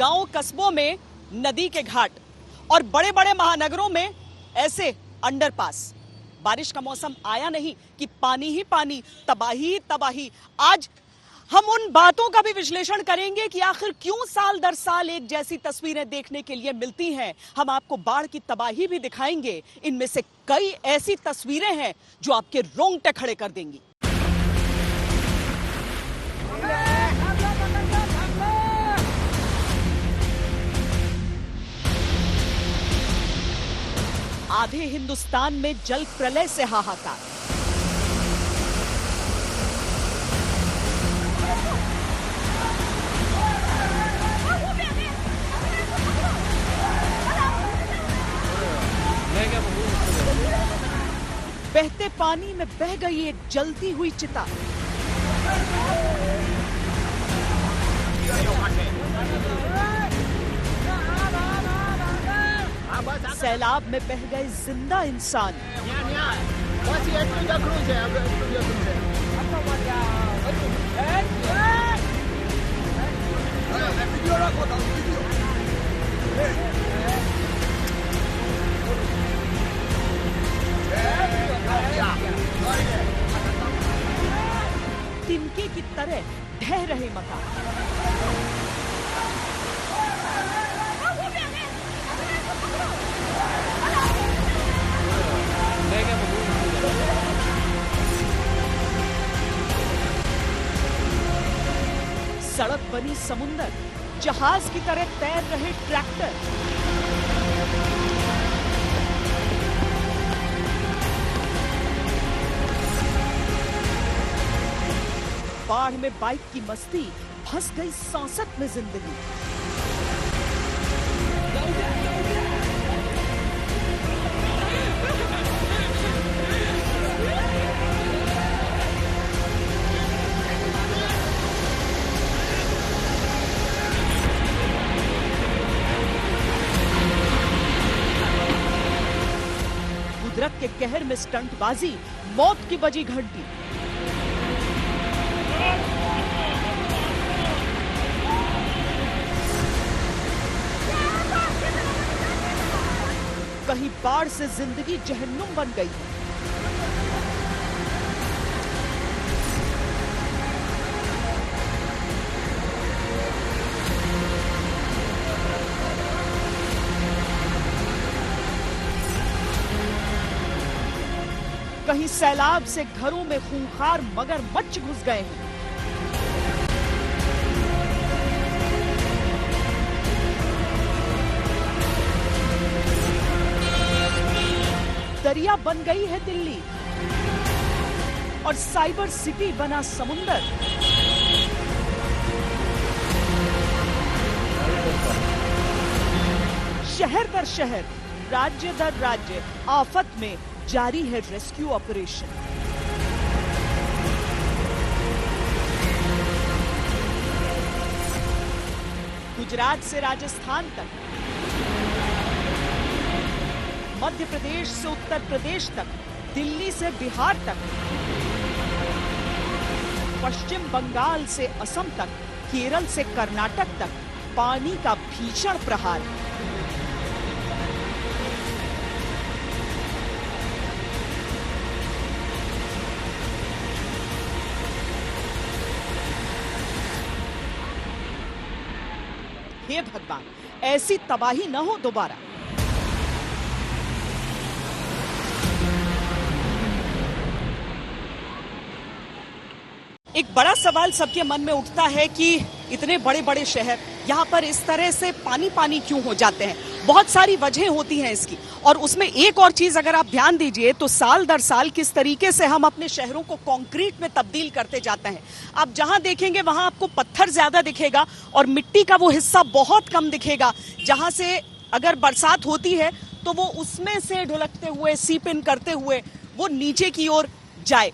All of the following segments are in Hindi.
गांव कस्बों में नदी के घाट और बड़े बड़े महानगरों में ऐसे अंडरपास। बारिश का मौसम आया नहीं कि पानी ही पानी, तबाही ही तबाही। आज हम उन बातों का भी विश्लेषण करेंगे कि आखिर क्यों साल दर साल एक जैसी तस्वीरें देखने के लिए मिलती हैं। हम आपको बाढ़ की तबाही भी दिखाएंगे। इनमें से कई ऐसी तस्वीरें हैं जो आपके रोंगटे खड़े कर देंगी। आधे हिंदुस्तान में जल प्रलय से हाहाकार। बहते पानी में बह गई एक जलती हुई चिता। सैलाब में बह गए जिंदा इंसान। तिनके की तरह ढह रहे मकान। सड़क बनी समुंदर, जहाज की तरह तैर रहे ट्रैक्टर। बाढ़ में बाइक की मस्ती, फंस गई सांसत में जिंदगी। कुदरत के कहर में स्टंटबाजी, मौत की बजी घंटी। कहीं बाढ़ से जिंदगी जहन्नुम बन गई। कहीं सैलाब से घरों में खूंखार मगरमच्छ घुस गए हैं। दरिया बन गई है दिल्ली और साइबर सिटी बना समुंदर। शहर दर शहर, राज्य दर राज्य आफत में जारी है रेस्क्यू ऑपरेशन। गुजरात से राजस्थान तक, मध्य प्रदेश से उत्तर प्रदेश तक, दिल्ली से बिहार तक, पश्चिम बंगाल से असम तक, केरल से कर्नाटक तक पानी का भीषण प्रहार। हे भगवान, ऐसी तबाही न हो दोबारा। एक बड़ा सवाल सबके मन में उठता है कि इतने बड़े बड़े शहर, यहाँ पर इस तरह से पानी पानी क्यों हो जाते हैं। बहुत सारी वजह होती हैं इसकी, और उसमें एक और चीज अगर आप ध्यान दीजिए तो साल दर साल किस तरीके से हम अपने शहरों को कंक्रीट में तब्दील करते जाते हैं। आप जहां देखेंगे वहां आपको पत्थर ज्यादा दिखेगा और मिट्टी का वो हिस्सा बहुत कम दिखेगा जहां से अगर बरसात होती है तो वो उसमें से ढुलकते हुए, सीप इन करते हुए वो नीचे की ओर जाए।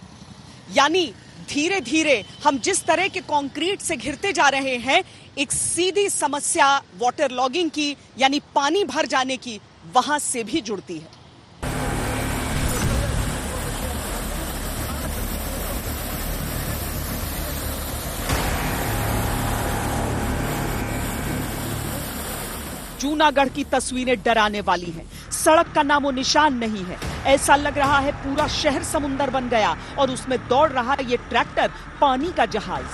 यानी धीरे धीरे हम जिस तरह के कंक्रीट से घिरते जा रहे हैं, एक सीधी समस्या वाटर लॉगिंग की यानी पानी भर जाने की वहां से भी जुड़ती है। जूनागढ़ की तस्वीरें डराने वाली हैं। सड़क का नामो निशान नहीं है। ऐसा लग रहा है पूरा शहर समुंदर बन गया और उसमें दौड़ रहा है ये ट्रैक्टर पानी का जहाज।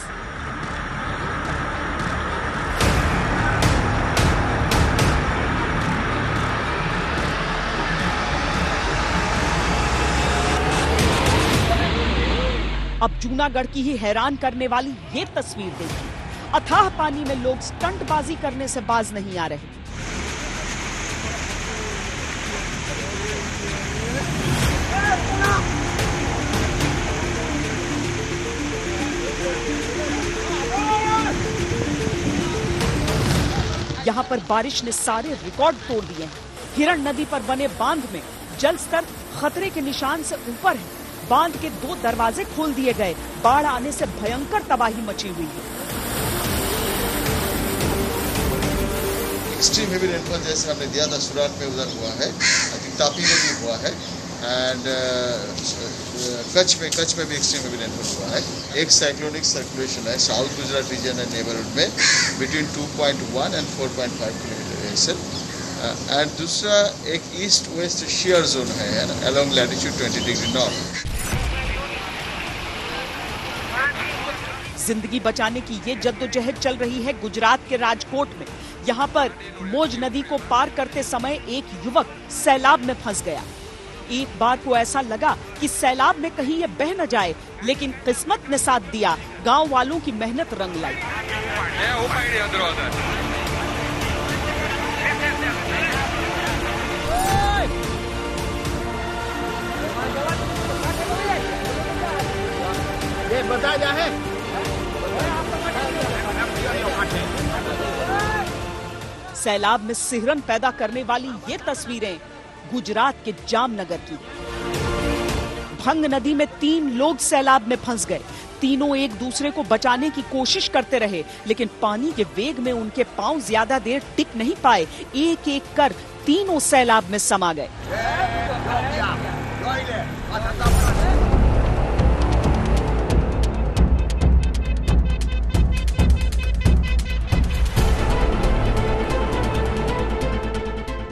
अब जूनागढ़ की ही हैरान करने वाली ये तस्वीर देखिए। अथाह पानी में लोग स्टंटबाजी करने से बाज नहीं आ रहे। यहाँ पर बारिश ने सारे रिकॉर्ड तोड़ दिए हैं। हिरण नदी पर बने बांध में जल स्तर खतरे के निशान से ऊपर है। बांध के 2 दरवाजे खोल दिए गए। बाढ़ आने से भयंकर तबाही मची हुई है। एक्सट्रीम हेवी रेनफॉल जैसे हमने दिया था सूरत में उधर हुआ है, आई थिंक तापी में भी हुआ है एंड कच्छ में भी एक्सट्रीम हेवी रेनफॉल हुआ है। एक साइक्लोनिक सर्कुलेशन है south Gujarat region and neighbourhood में between 2.1 and 4.5 kilometre ASL and दूसरा एक ईस्ट वेस्ट शेयर जोन है अलोंग लैटिट्यूड 20 डिग्री नॉर्थ। जिंदगी बचाने की ये जद्दोजहद चल रही है गुजरात के राजकोट में। यहाँ पर मोज नदी को पार करते समय एक युवक सैलाब में फंस गया। एक बार को ऐसा लगा कि सैलाब में कहीं ये बह न जाए, लेकिन किस्मत ने साथ दिया। गांव वालों की मेहनत रंग लाई। ये बता जा है सैलाब में सिहरन पैदा करने वाली ये तस्वीरें गुजरात के जामनगर की। भंग नदी में 3 लोग सैलाब में फंस गए। तीनों एक दूसरे को बचाने की कोशिश करते रहे, लेकिन पानी के वेग में उनके पांव ज्यादा देर टिक नहीं पाए। एक एक कर तीनों सैलाब में समा गए।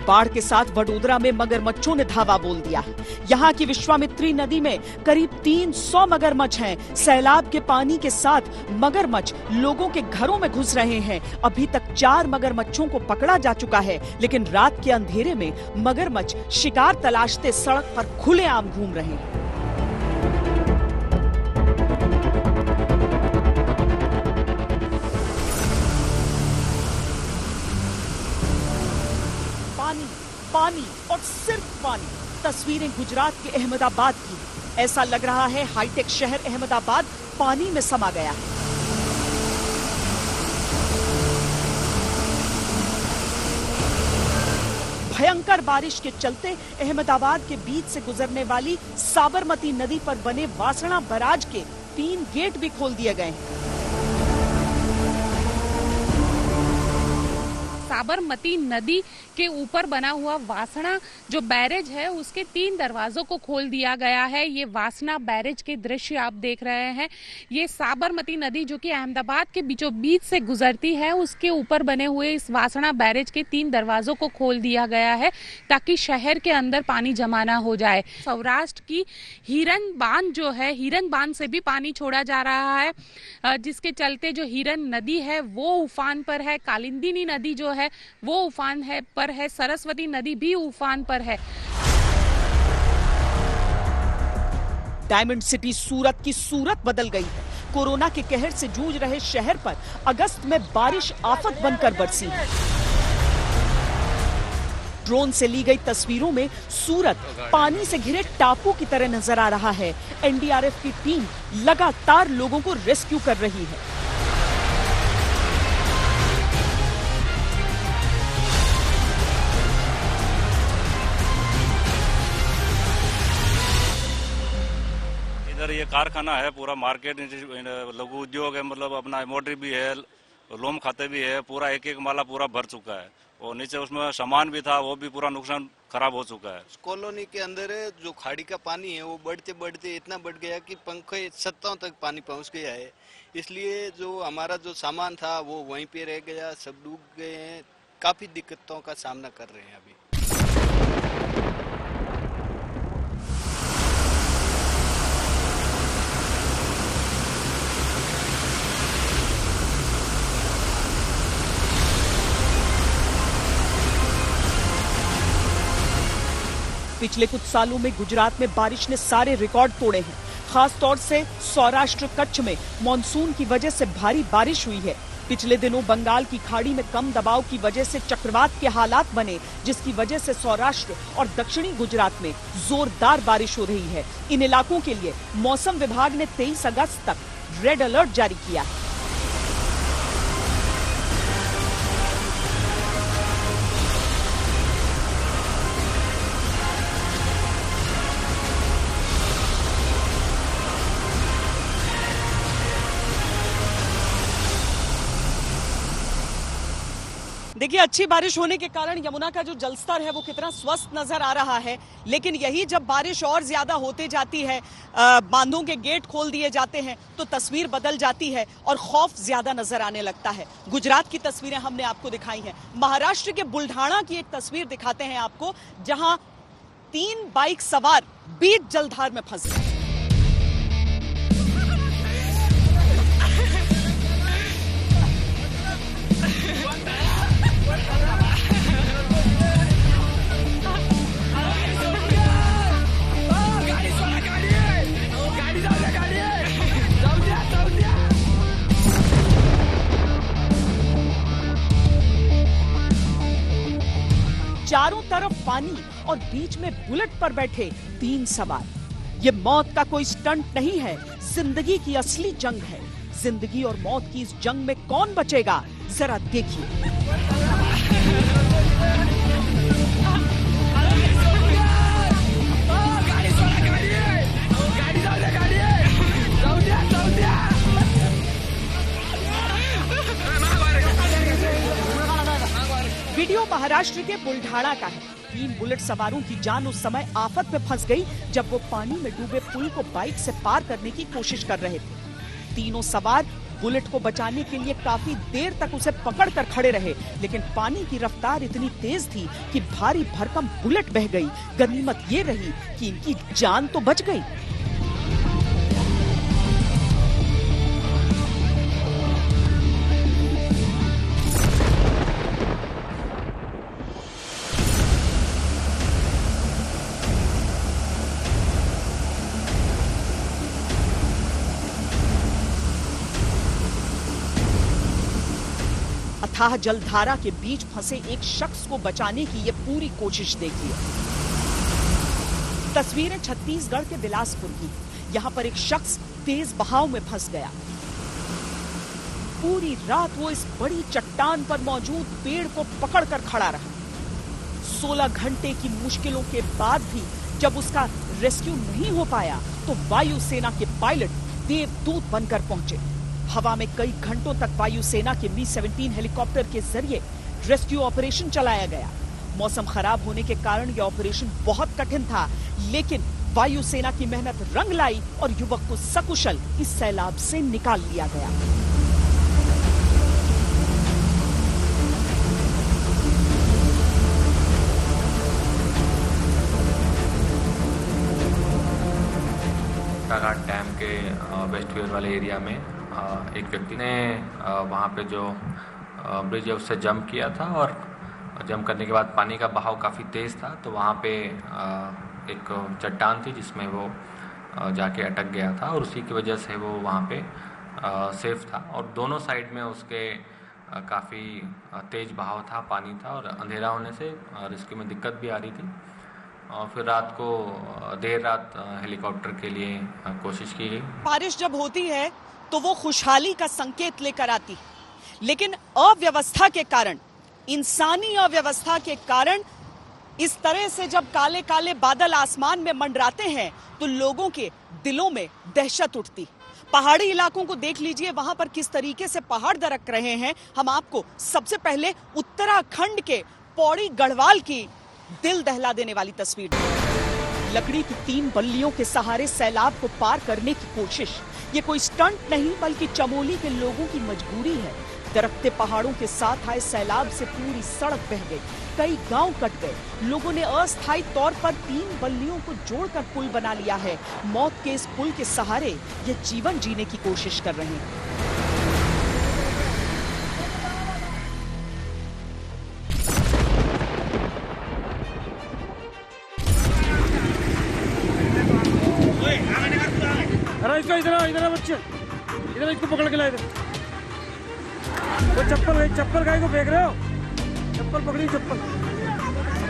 बाढ़ के साथ वडोदरा में मगरमच्छों ने धावा बोल दिया है। यहाँ की विश्वामित्री नदी में करीब 300 मगरमच्छ हैं। सैलाब के पानी के साथ मगरमच्छ लोगों के घरों में घुस रहे हैं। अभी तक 4 मगरमच्छों को पकड़ा जा चुका है, लेकिन रात के अंधेरे में मगरमच्छ शिकार तलाशते सड़क पर खुलेआम घूम रहे हैं। पानी और सिर्फ पानी। तस्वीरें गुजरात के अहमदाबाद की हैं। ऐसा लग रहा है हाईटेक शहर अहमदाबाद पानी में समा गया है। भयंकर बारिश के चलते अहमदाबाद के बीच से गुजरने वाली साबरमती नदी पर बने वासणा बैराज के 3 गेट भी खोल दिए गए हैं। साबरमती नदी के ऊपर बना हुआ वासणा जो बैरेज है उसके 3 दरवाजों को खोल दिया गया है। ये वासणा बैरेज के दृश्य आप देख रहे हैं। ये साबरमती नदी जो कि अहमदाबाद के बीचों बीच से गुजरती है, उसके ऊपर बने हुए इस वासणा बैरेज के 3 दरवाजों को खोल दिया गया है ताकि शहर के अंदर पानी जमा ना हो जाए। सौराष्ट्र की हिरन बांध जो है, हिरन बांध से भी पानी छोड़ा जा रहा है, जिसके चलते जो हिरन नदी है वो उफान पर है। कालिंदी नदी जो है वो उफान पर है। सरस्वती नदी भी उफान पर है। डायमंड सिटी सूरत की सूरत बदल गई है। कोरोना के कहर से जूझ रहे शहर पर अगस्त में बारिश आफत बनकर बरसी है। ड्रोन से ली गई तस्वीरों में सूरत पानी से घिरे टापू की तरह नजर आ रहा है। एनडीआरएफ की टीम लगातार लोगों को रेस्क्यू कर रही है। ये कारखाना है, पूरा मार्केट लघु उद्योग है, मतलब अपना एमओटी भी है, लोम खाते भी है, पूरा एक एक माला पूरा भर चुका है और नीचे उसमें सामान भी था वो भी पूरा नुकसान खराब हो चुका है। कॉलोनी के अंदर जो खाड़ी का पानी है वो बढ़ते बढ़ते इतना बढ़ गया कि पंखे छतों तक पानी पहुंच गया है। इसलिए जो हमारा जो सामान था वो वहीं पे रह गया, सब डूब गए हैं। काफी दिक्कतों का सामना कर रहे हैं अभी। पिछले कुछ सालों में गुजरात में बारिश ने सारे रिकॉर्ड तोड़े हैं। खास तौर से सौराष्ट्र कच्छ में मानसून की वजह से भारी बारिश हुई है। पिछले दिनों बंगाल की खाड़ी में कम दबाव की वजह से चक्रवात के हालात बने, जिसकी वजह से सौराष्ट्र और दक्षिणी गुजरात में जोरदार बारिश हो रही है। इन इलाकों के लिए मौसम विभाग ने 23 अगस्त तक रेड अलर्ट जारी किया है। देखिए, अच्छी बारिश होने के कारण यमुना का जो जलस्तर है वो कितना स्वस्थ नजर आ रहा है, लेकिन यही जब बारिश और ज्यादा होते जाती है, बांधों के गेट खोल दिए जाते हैं, तो तस्वीर बदल जाती है और खौफ ज्यादा नजर आने लगता है। गुजरात की तस्वीरें हमने आपको दिखाई हैं। महाराष्ट्र के बुल्ढाना की एक तस्वीर दिखाते हैं आपको, जहां 3 बाइक सवार बीच जलधार में फंस गए। चारों तरफ पानी और बीच में बुलेट पर बैठे 3 सवार। ये मौत का कोई स्टंट नहीं है, जिंदगी की असली जंग है। जिंदगी और मौत की इस जंग में कौन बचेगा, जरा देखिए। वीडियो महाराष्ट्र के बुल्ढाना का है। 3 बुलेट सवारों की जान उस समय आफत में फंस गई जब वो पानी में डूबे पुल को बाइक से पार करने की कोशिश कर रहे थे। तीनों सवार बुलेट को बचाने के लिए काफी देर तक उसे पकड़कर खड़े रहे, लेकिन पानी की रफ्तार इतनी तेज थी कि भारी भरकम बुलेट बह गई। गनीमत ये रही कि इनकी जान तो बच गई। अथाह जलधारा के बीच फंसे एक शख्स को बचाने की ये पूरी कोशिश देखिए। तस्वीरें छत्तीसगढ़ के बिलासपुर की। यहाँ पर एक शख्स तेज बहाव में फंस गया। पूरी रात वो इस बड़ी चट्टान पर मौजूद पेड़ को पकड़कर खड़ा रहा। 16 घंटे की मुश्किलों के बाद भी जब उसका रेस्क्यू नहीं हो पाया, तो वायुसेना के पायलट देवदूत बनकर पहुंचे। हवा में कई घंटों तक वायुसेना के Mi-17 हेलीकॉप्टर के जरिए रेस्क्यू ऑपरेशन चलाया गया। मौसम खराब होने के कारण यह ऑपरेशन बहुत कठिन था, लेकिन वायुसेना की मेहनत रंग लाई और युवक को सकुशल इस सैलाब से निकाल लिया गया। घाट डैम के वेस्ट वेयर वाले एरिया में एक व्यक्ति ने वहाँ पे जो ब्रिज है उससे जंप किया था, और जंप करने के बाद पानी का बहाव काफ़ी तेज़ था, तो वहाँ पे एक चट्टान थी जिसमें वो जाके अटक गया था, और उसी की वजह से वो वहाँ पे सेफ था। और दोनों साइड में उसके काफ़ी तेज़ बहाव था, पानी था, और अंधेरा होने से रेस्क्यू में दिक्कत भी आ रही थी। और फिर रात को देर रात हेलीकॉप्टर के लिए कोशिश की गई। बारिश जब होती है तो वो खुशहाली का संकेत लेकर आती है, लेकिन अव्यवस्था के कारण, इंसानी अव्यवस्था के कारण इस तरह से जब काले काले बादल आसमान में मंडराते हैं तो लोगों के दिलों में दहशत उठती। पहाड़ी इलाकों को देख लीजिए, वहां पर किस तरीके से पहाड़ दरक रहे हैं। हम आपको सबसे पहले उत्तराखंड के पौड़ी गढ़वाल की दिल दहला देने वाली तस्वीर। लकड़ी की 3 बल्लियों के सहारे सैलाब को पार करने की कोशिश। ये कोई स्टंट नहीं बल्कि चमोली के लोगों की मजबूरी है। दरकते पहाड़ों के साथ आए सैलाब से पूरी सड़क बह गई, कई गांव कट गए। लोगों ने अस्थायी तौर पर 3 बल्लियों को जोड़कर पुल बना लिया है। मौत के इस पुल के सहारे ये जीवन जीने की कोशिश कर रहे हैं। अरे इसको इधर बच्चे, इधर इसको पकड़ के ला इधर। वो चप्पल गाय को फेंक रहे हो? चप्पल पकड़ी, चप्पल।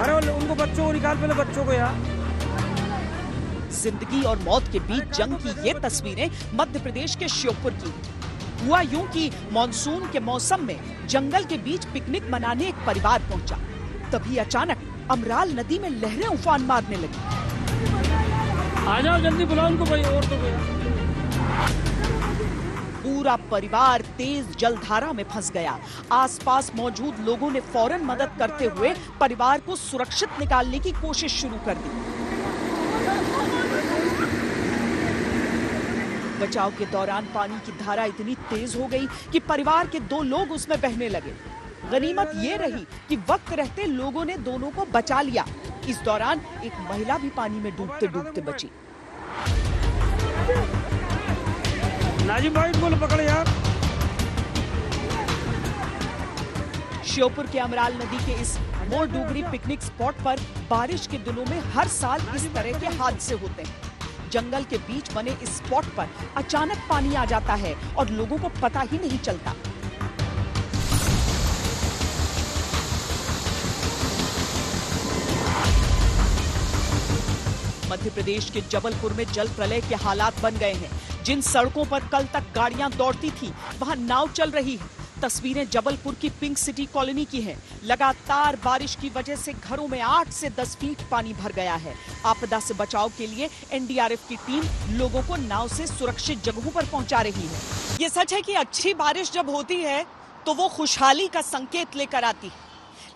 अरे उनको बच्चों को निकाल, पहले बच्चों को यार। जिंदगी और मौत के बीच जंग की ये तस्वीरें मध्य प्रदेश के श्योपुर की। हुआ यूं कि मानसून के मौसम में जंगल के बीच पिकनिक मनाने एक परिवार पहुंचा। तभी अचानक अमराल नदी में लहरें उफान मारने लगी। आ जाओ जल्दी, बुलाओ उनको भाई, और तो पूरा परिवार तेज जलधारा में फंस गया। आसपास मौजूद लोगों ने फौरन मदद करते हुए परिवार को सुरक्षित निकालने की कोशिश शुरू कर दी। बचाव के दौरान पानी की धारा इतनी तेज हो गई कि परिवार के 2 लोग उसमें बहने लगे। गनीमत ये रही कि वक्त रहते लोगों ने दोनों को बचा लिया। इस दौरान एक महिला भी पानी में डूबते डूबते बची। नाजिम भाई को पकड़ यार। श्योपुर के अमराल नदी के इस मोर डूगरी पिकनिक स्पॉट पर बारिश के दिनों में हर साल इस तरह के हादसे होते हैं। जंगल के बीच बने इस स्पॉट पर अचानक पानी आ जाता है और लोगों को पता ही नहीं चलता। मध्य प्रदेश के जबलपुर में जल प्रलय के हालात बन गए हैं। जिन सड़कों पर कल तक गाड़ियां दौड़ती थी, वहां नाव चल रही है। तस्वीरें जबलपुर की पिंक सिटी कॉलोनी की हैं। लगातार बारिश की वजह से घरों में 8 से 10 फीट पानी भर गया है। आपदा से बचाव के लिए एनडीआरएफ की टीम लोगों को नाव से सुरक्षित जगहों पर पहुंचा रही है। ये सच है कि अच्छी बारिश जब होती है तो वो खुशहाली का संकेत लेकर आती है,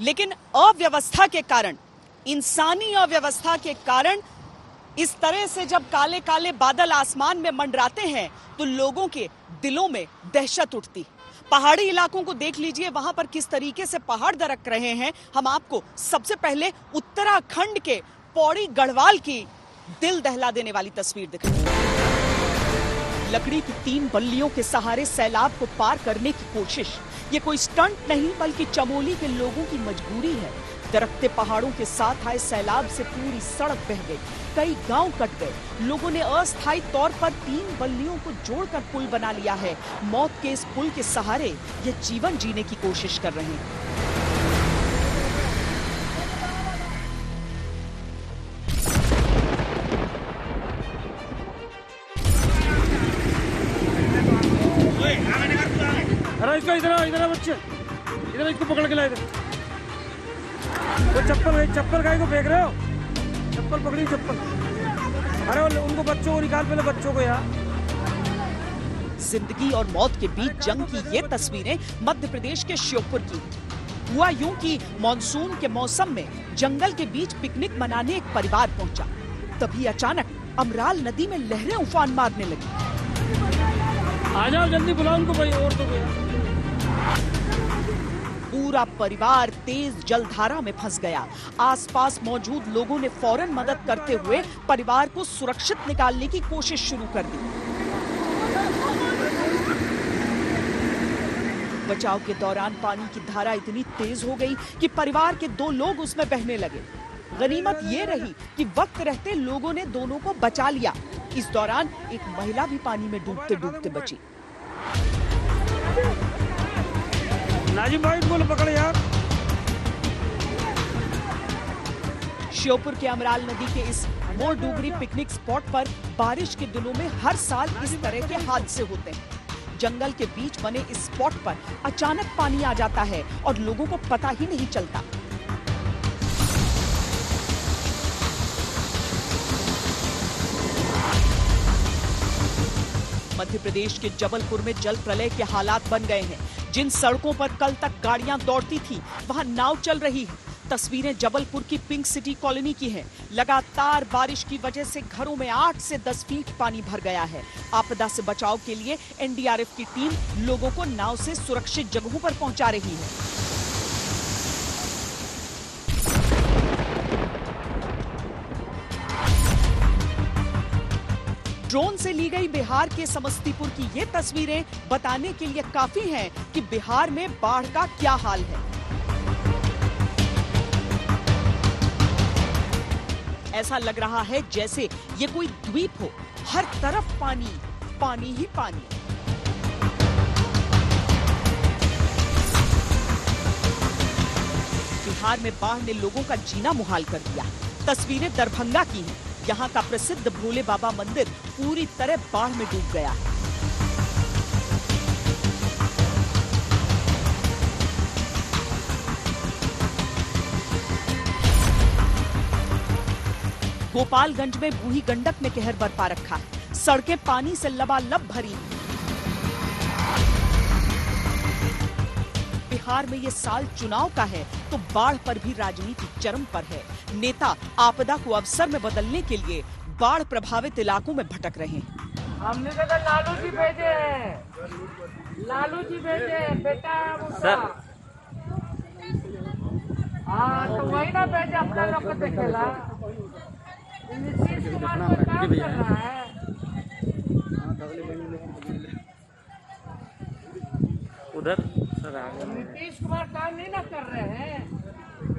लेकिन अव्यवस्था के कारण, इंसानी अव्यवस्था के कारण इस तरह से जब काले काले बादल आसमान में मंडराते हैं तो लोगों के दिलों में दहशत उठती। पहाड़ी इलाकों को देख लीजिए, वहां पर किस तरीके से पहाड़ दरक रहे हैं। हम आपको सबसे पहले उत्तराखंड के पौड़ी गढ़वाल की दिल दहला देने वाली तस्वीर दिखाएं। लकड़ी की 3 बल्लियों के सहारे सैलाब को पार करने की कोशिश। ये कोई स्टंट नहीं बल्कि चमोली के लोगों की मजबूरी है। दरकते पहाड़ों के साथ आए सैलाब से पूरी सड़क बह गई, कई गांव कट गए। लोगों ने अस्थायी तौर पर 3 बल्लियों को जोड़कर पुल बना लिया है। मौत के इस पुल के सहारे ये जीवन जीने की कोशिश कर रहे हैं। अरे इसको इधर बच्चे, इधर इसको पकड़ के ला इधर। वो चप्पल गाय को फेंक रहे हो? चप्पल पकड़ी, चप्पल। अरे उनको बच्चों को निकाल, पहले बच्चों को यार। जिंदगी और मौत के बीच जंग की ये तस्वीरें मध्य प्रदेश के श्योपुर की। हुआ यूं कि मानसून के मौसम में जंगल के बीच पिकनिक मनाने एक परिवार पहुंचा। तभी अचानक अमराल नदी में लहरें उफान मारने लगी। आ जाओ जल्दी, बुलाओ उनको भाई, और तो पूरा परिवार तेज जलधारा में फंस गया। आसपास मौजूद लोगों ने फौरन मदद करते हुए परिवार को सुरक्षित निकालने की कोशिश शुरू कर दी। बचाव के दौरान पानी की धारा इतनी तेज हो गई कि परिवार के 2 लोग उसमें बहने लगे। गनीमत ये रही कि वक्त रहते लोगों ने दोनों को बचा लिया। इस दौरान एक महिला भी पानी में डूबते डूबते बची। नाजिम भाई को पकड़ यार। श्योपुर के अमराल नदी के इस मोर डूगरी पिकनिक स्पॉट पर बारिश के दिनों में हर साल इस तरह के हादसे होते हैं। जंगल के बीच बने इस स्पॉट पर अचानक पानी आ जाता है और लोगों को पता ही नहीं चलता। मध्य प्रदेश के जबलपुर में जल प्रलय के हालात बन गए हैं। जिन सड़कों पर कल तक गाड़ियां दौड़ती थी वहां नाव चल रही है। तस्वीरें जबलपुर की पिंक सिटी कॉलोनी की हैं। लगातार बारिश की वजह से घरों में 8 से 10 फीट पानी भर गया है। आपदा से बचाव के लिए एनडीआरएफ की टीम लोगों को नाव से सुरक्षित जगहों पर पहुंचा रही है। ड्रोन से ली गई बिहार के समस्तीपुर की ये तस्वीरें बताने के लिए काफी हैं कि बिहार में बाढ़ का क्या हाल है। ऐसा लग रहा है जैसे ये कोई द्वीप हो, हर तरफ पानी, पानी ही पानी। बिहार में बाढ़ ने लोगों का जीना मुहाल कर दिया। तस्वीरें दरभंगा की हैं। यहाँ का प्रसिद्ध भोले बाबा मंदिर पूरी तरह बाढ़ में डूब गया है। गोपालगंज में बूढ़ी गंडक ने कहर बरपा रखा है। सड़कें पानी से लबालब भरी हैं। बिहार में ये साल चुनाव का है तो बाढ़ पर भी राजनीति चरम पर है। नेता आपदा को अवसर में बदलने के लिए बाढ़ प्रभावित इलाकों में भटक रहे हैं। हमने तो लालू जी भेजे हैं, लालू जी भेजे बेटा सर। हाँ तो वही ना भेजे, अपना लोग को देखेला। नीतीश कुमार को काम कर रहा है। उधर नीतीश कुमार काम नहीं ना कर रहे हैं,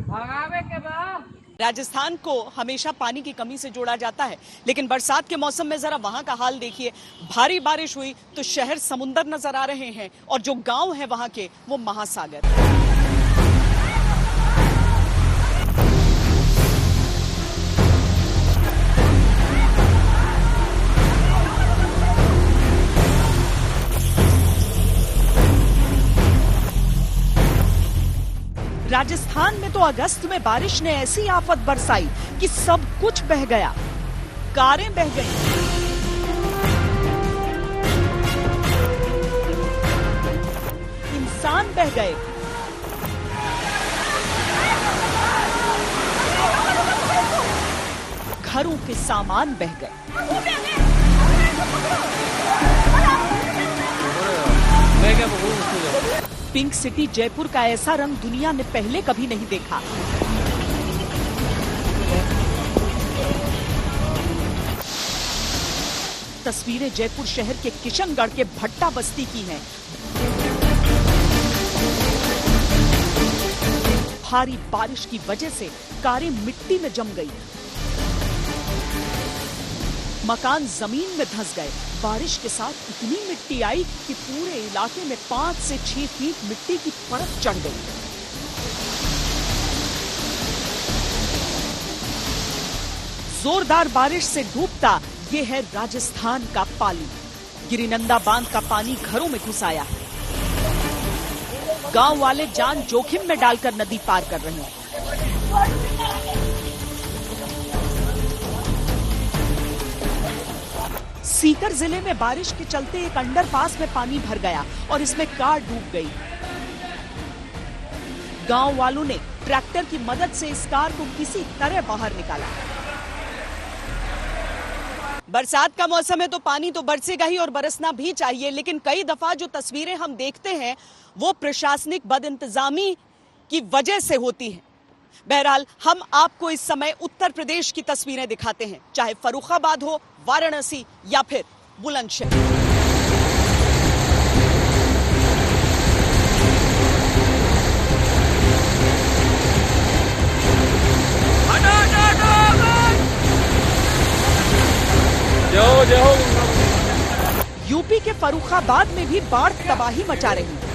भगावे के बाद। राजस्थान को हमेशा पानी की कमी से जोड़ा जाता है, लेकिन बरसात के मौसम में जरा वहां का हाल देखिए। भारी बारिश हुई तो शहर समुंदर नजर आ रहे हैं और जो गांव है वहां के वो महासागर। राजस्थान में तो अगस्त में बारिश ने ऐसी आफत बरसाई कि सब कुछ बह गया। कारें बह गईं, इंसान बह गए, घरों के सामान बह गए। पिंक सिटी जयपुर का ऐसा रंग दुनिया ने पहले कभी नहीं देखा। तस्वीरें जयपुर शहर के किशनगढ़ के भट्टा बस्ती की हैं। भारी बारिश की वजह से कारें मिट्टी में जम गई, मकान जमीन में धंस गए। बारिश के साथ इतनी मिट्टी आई कि पूरे इलाके में 5 से 6 फीट मिट्टी की परत चढ़ गई। जोरदार बारिश से डूबता ये है राजस्थान का पाली। गिरिनंदा बांध का पानी घरों में घुस आया है। गांव वाले जान जोखिम में डालकर नदी पार कर रहे हैं। सीकर जिले में बारिश के चलते एक अंडरपास में पानी भर गया और इसमें कार डूब गई। गांव वालों ने ट्रैक्टर की मदद से इस कार को किसी तरह बाहर निकाला। बरसात का मौसम है तो पानी तो बरसेगा ही और बरसना भी चाहिए, लेकिन कई दफा जो तस्वीरें हम देखते हैं वो प्रशासनिक बदइंतजामी की वजह से होती हैं। बहरहाल हम आपको इस समय उत्तर प्रदेश की तस्वीरें दिखाते हैं, चाहे फर्रुखाबाद हो, वाराणसी या फिर बुलंदशहर। यूपी के फर्रुखाबाद में भी बाढ़ तबाही मचा रही है।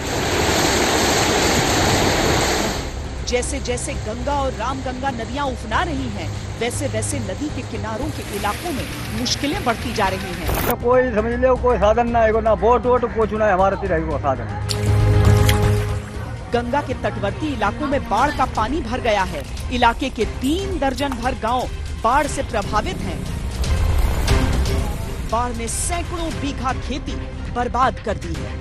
जैसे जैसे गंगा और रामगंगा नदियां उफना रही हैं, वैसे वैसे नदी के किनारों के इलाकों में मुश्किलें बढ़ती जा रही हैं। तो कोई समझ लो कोई साधन ना है, ना बोट वोट कुछ ना है, हमारे तरह को साधन। गंगा के तटवर्ती इलाकों में बाढ़ का पानी भर गया है। इलाके के 3 दर्जन भर गांव बाढ़ से प्रभावित हैं। बाढ़ ने सैकड़ों बीघा खेती बर्बाद कर दी है।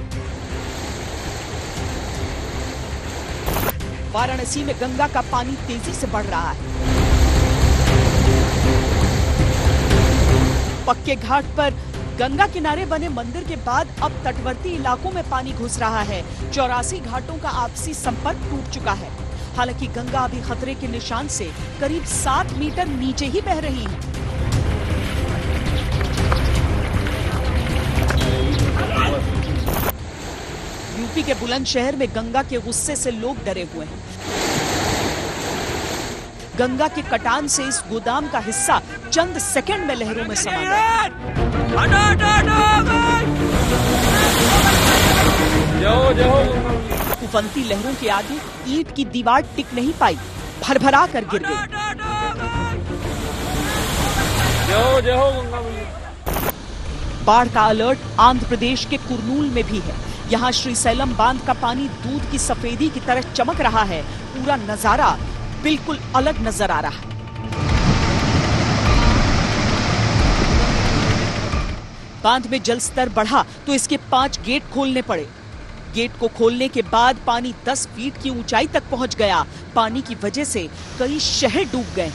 वाराणसी में गंगा का पानी तेजी से बढ़ रहा है। पक्के घाट पर गंगा किनारे बने मंदिर के बाद अब तटवर्ती इलाकों में पानी घुस रहा है। 84 घाटों का आपसी संपर्क टूट चुका है। हालांकि गंगा अभी खतरे के निशान से करीब 7 मीटर नीचे ही बह रही है। यूपी के बुलंदशहर में गंगा के गुस्से से लोग डरे हुए हैं। गंगा के कटान से इस गोदाम का हिस्सा चंद सेकंड में लहरों में समा गया। उफनती लहरों के आगे ईंट की दीवार टिक नहीं पाई, भरभरा कर गिर गई। बाढ़ का अलर्ट आंध्र प्रदेश के कुर्नूल में भी है। यहाँ श्रीशैलम बांध का पानी दूध की सफेदी की तरह चमक रहा है। पूरा नजारा बिल्कुल अलग नजर आ रहा है। बांध में जल स्तर बढ़ा तो इसके 5 गेट खोलने पड़े। गेट को खोलने के बाद पानी 10 फीट की ऊंचाई तक पहुंच गया। पानी की वजह से कई शहर डूब गए।